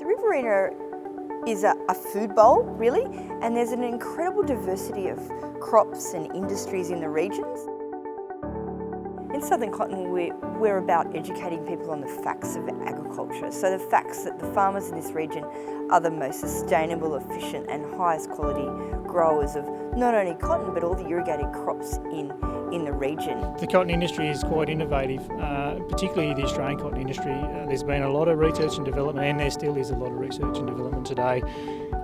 Riverina is a food bowl, really, and there's an incredible diversity of crops and industries in the regions. In Southern Cotton, we're about educating people on the facts of agriculture. So the facts that the farmers in this region are the most sustainable, efficient and highest quality growers of not only cotton but all the irrigated crops in the region. The cotton industry is quite innovative, particularly the Australian cotton industry. There's been a lot of research and development, and there still is a lot of research and development today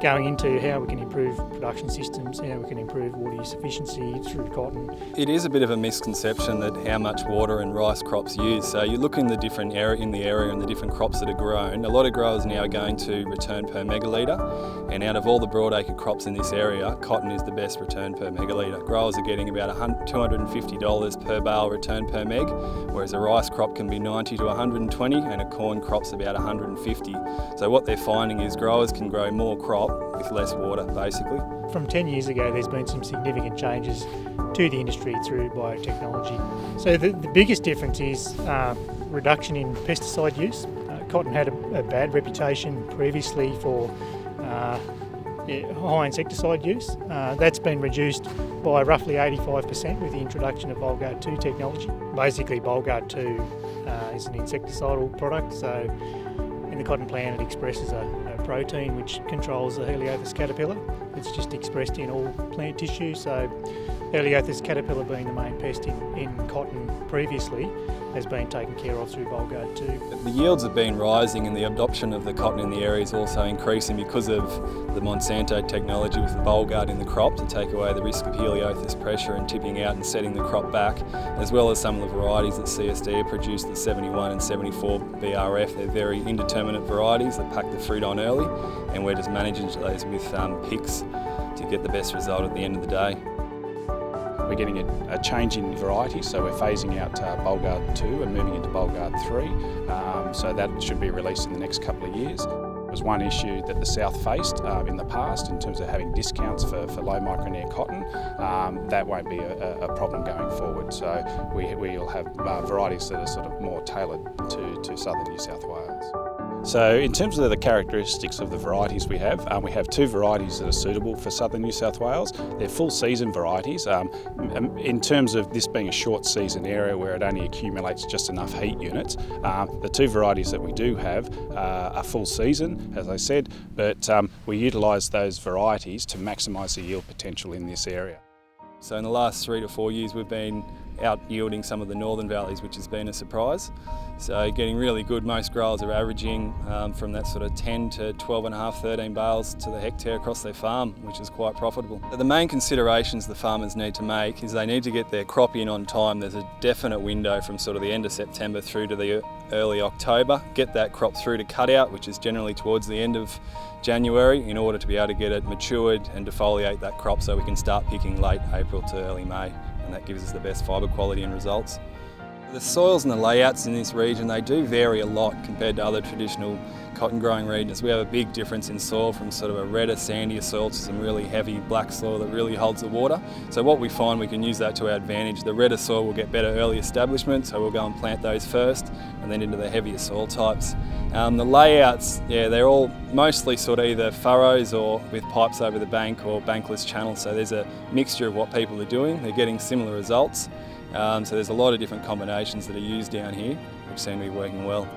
going into how we can improve production systems, how we can improve water use efficiency through cotton. It is a bit of a misconception that how much water and rice crops use. So you look in the different area and the different crops that are grown. A lot of growers now are going to return per megalitre, and out of all the broadacre crops in this area, cotton is the best return per megalitre. Growers are getting about $250 per bale return per meg, whereas a rice crop can be 90 to 120 and a corn crop's about 150. So what they're finding is growers can grow more crop with less water, basically. From 10 years ago, there's been some significant changes to the industry through biotechnology. So the biggest difference is reduction in pesticide use. Cotton had a bad reputation previously for high insecticide use. That's been reduced by roughly 85% with the introduction of Bollgard 2 technology. Basically, Bollgard 2 is an insecticidal product, so in the cotton plant it expresses a protein which controls the Heliothis caterpillar. It's just expressed in all plant tissue, so Heliothis caterpillar being the main pest in cotton previously has been taken care of through Bollgard 2. The yields have been rising and the adoption of the cotton in the area is also increasing because of the Monsanto technology with the Bollgard in the crop to take away the risk of Heliothis pressure and tipping out and setting the crop back, as well as some of the varieties that CSD have produced, the 71 and 74 BRF. They're very indeterminate varieties that pack the fruit on early, and we're just managing those with picks to get the best result at the end of the day. We're getting a change in varieties, so we're phasing out Bollgard 2 and moving into Bollgard 3, so that should be released in the next couple of years. There was one issue that the South faced in the past in terms of having discounts for low micronair cotton. That won't be a problem going forward, so we'll have varieties that are sort of more tailored to southern New South Wales. So in terms of the characteristics of the varieties we have two varieties that are suitable for southern New South Wales. They're full season varieties. In terms of this being a short season area where it only accumulates just enough heat units, the two varieties that we do have are full season, as I said, but we utilise those varieties to maximise the yield potential in this area. So in the last 3 to 4 years we've been out yielding some of the northern valleys, which has been a surprise. So getting really good. Most growers are averaging from that sort of 10 to 12.5, 13 bales to the hectare across their farm, which is quite profitable. The main considerations the farmers need to make is they need to get their crop in on time. There's a definite window from sort of the end of September through to the early October. Get that crop through to cutout, which is generally towards the end of January, in order to be able to get it matured and defoliate that crop so we can start picking late April to early May, and that gives us the best fibre quality and results. The soils and the layouts in this region, they do vary a lot compared to other traditional cotton growing regions. We have a big difference in soil from sort of a redder, sandier soil to some really heavy black soil that really holds the water. So what we find, we can use that to our advantage. The redder soil will get better early establishment, so we'll go and plant those first and then into the heavier soil types. The layouts, they're all mostly sort of either furrows or with pipes over the bank or bankless channels. So there's a mixture of what people are doing. They're getting similar results. So there's a lot of different combinations that are used down here, which seem to be working well.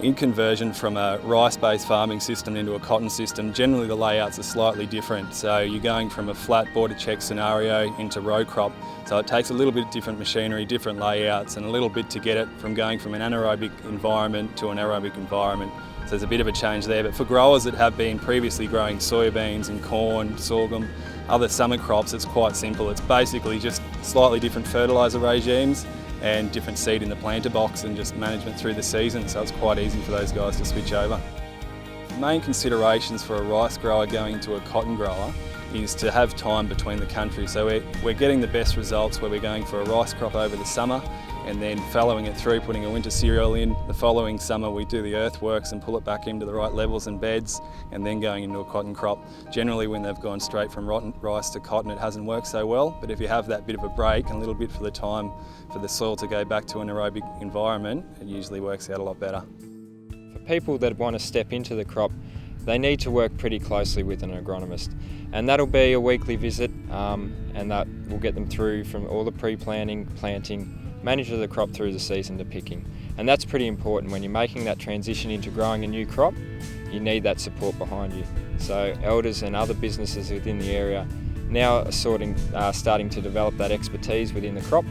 In conversion from a rice-based farming system into a cotton system, generally the layouts are slightly different. So you're going from a flat border check scenario into row crop. So it takes a little bit of different machinery, different layouts, and a little bit to get it from going from an anaerobic environment to an aerobic environment. So there's a bit of a change there. But for growers that have been previously growing soybeans and corn, sorghum, other summer crops, it's quite simple. It's basically just slightly different fertiliser regimes and different seed in the planter box and just management through the season, so it's quite easy for those guys to switch over. The main considerations for a rice grower going into a cotton grower is to have time between the country. So we're getting the best results where we're going for a rice crop over the summer and then fallowing it through, putting a winter cereal in. The following summer we do the earthworks and pull it back into the right levels and beds, and then going into a cotton crop. Generally when they've gone straight from rotten rice to cotton, it hasn't worked so well, but if you have that bit of a break and a little bit for the time for the soil to go back to an aerobic environment, it usually works out a lot better. For people that want to step into the crop, they need to work pretty closely with an agronomist, and that'll be a weekly visit, and that will get them through from all the pre-planting, planting, manage the crop through the season to picking. And that's pretty important. When you're making that transition into growing a new crop, you need that support behind you. So Elders and other businesses within the area now are starting to develop that expertise within the crop,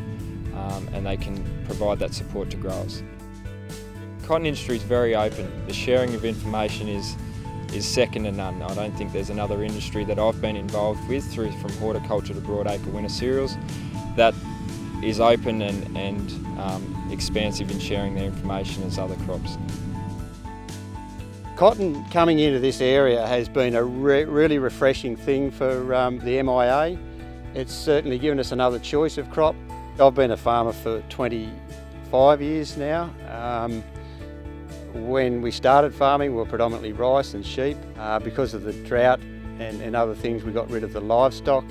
and they can provide that support to growers. Cotton industry is very open. The sharing of information is second to none. I don't think there's another industry that I've been involved with, from horticulture to broadacre winter cereals, that is open and expansive in sharing their information as other crops. Cotton coming into this area has been a really refreshing thing for the MIA. It's certainly given us another choice of crop. I've been a farmer for 25 years now. When we started farming, we were predominantly rice and sheep. Because of the drought and other things, we got rid of the livestock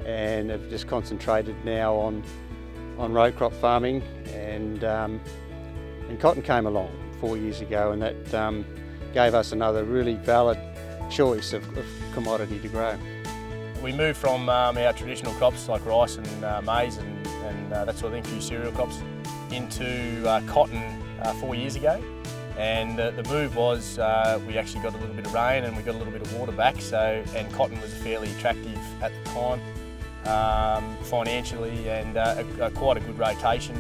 and have just concentrated now on row crop farming. And cotton came along 4 years ago, and that gave us another really valid choice of commodity to grow. We moved from our traditional crops like rice and maize and that sort of thing, few cereal crops, into cotton 4 years ago. And the move was we actually got a little bit of rain and we got a little bit of water back, and cotton was fairly attractive at the time financially, and quite a good rotation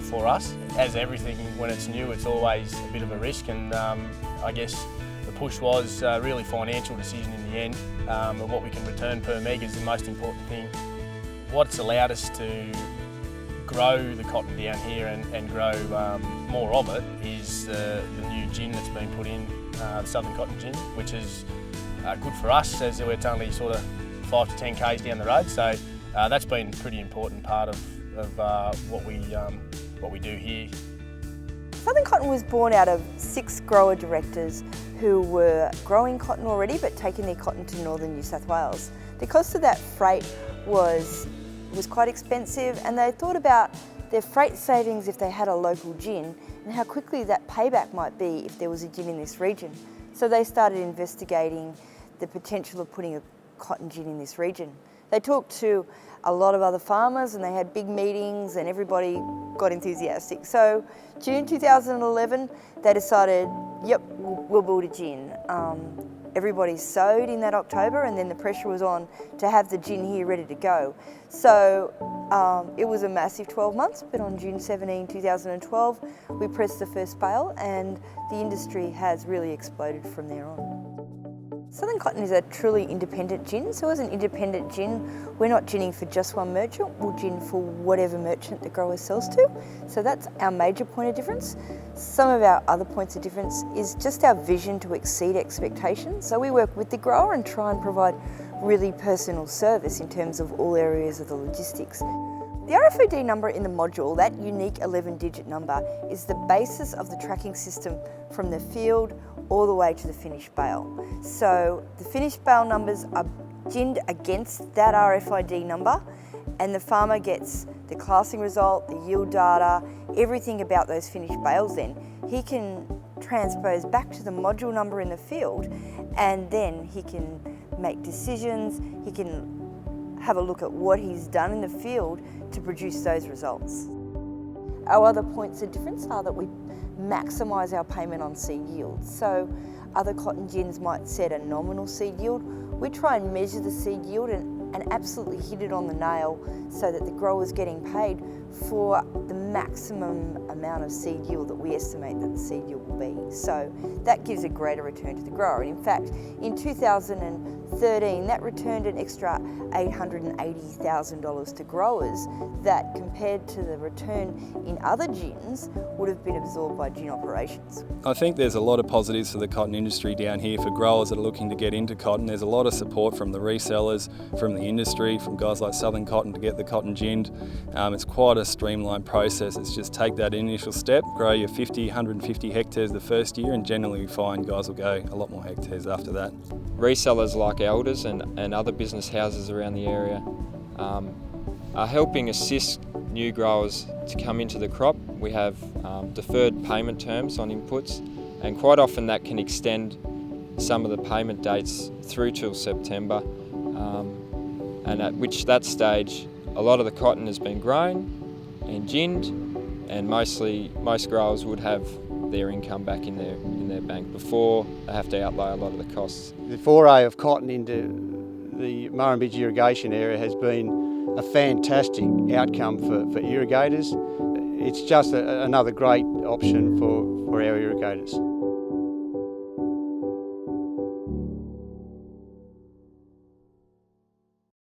for us. As everything, when it's new, it's always a bit of a risk, and I guess the push was really financial decision in the end, and what we can return per meg is the most important thing. What's allowed us to grow the cotton down here and grow more of it is the new gin that's been put in, the Southern Cotton Gin, which is good for us as it's only sort of 5 to 10 k's down the road. So that's been a pretty important part of what we do here. Southern Cotton was born out of 6 grower directors who were growing cotton already but taking their cotton to northern New South Wales. The cost of that freight was quite expensive, and they thought about their freight savings if they had a local gin and how quickly that payback might be if there was a gin in this region. So they started investigating the potential of putting a cotton gin in this region. They talked to a lot of other farmers and they had big meetings and everybody got enthusiastic. So June 2011, they decided, yep, we'll build a gin. Everybody sowed in that October, and then the pressure was on to have the gin here ready to go. So it was a massive 12 months, but on June 17, 2012, we pressed the first bale, and the industry has really exploded from there on. Southern Cotton is a truly independent gin, so as an independent gin, we're not ginning for just one merchant, we'll gin for whatever merchant the grower sells to. So that's our major point of difference. Some of our other points of difference is just our vision to exceed expectations. So we work with the grower and try and provide really personal service in terms of all areas of the logistics. The RFID number in the module, that unique 11-digit number, is the basis of the tracking system from the field all the way to the finished bale. So the finished bale numbers are ginned against that RFID number, and the farmer gets the classing result, the yield data, everything about those finished bales. Then he can transpose back to the module number in the field, and then he can make decisions, he can have a look at what he's done in the field to produce those results. Our other points of difference are that we maximise our payment on seed yield. So other cotton gins might set a nominal seed yield. We try and measure the seed yield and absolutely hit it on the nail so that the grower's getting paid for the maximum amount of seed yield that we estimate that the seed yield will be. So that gives a greater return to the grower. And in fact, in 2013, that returned an extra $880,000 to growers that, compared to the return in other gins, would have been absorbed by gin operations. I think there's a lot of positives for the cotton industry down here for growers that are looking to get into cotton. There's a lot of support from the resellers, from the industry, from guys like Southern Cotton to get the cotton ginned. It's quite a streamlined process. It's just take that initial step, grow your 50, 150 hectares the first year, and generally we find guys will go a lot more hectares after that. Resellers like Elders and other business houses around the area are helping assist new growers to come into the crop. We have deferred payment terms on inputs, and quite often that can extend some of the payment dates through till September, and at that stage a lot of the cotton has been grown and ginned, and most growers would have their income back in their bank before they have to outlay a lot of the costs. The foray of cotton into the Murrumbidgee irrigation area has been a fantastic outcome for irrigators. It's just another great option for our irrigators.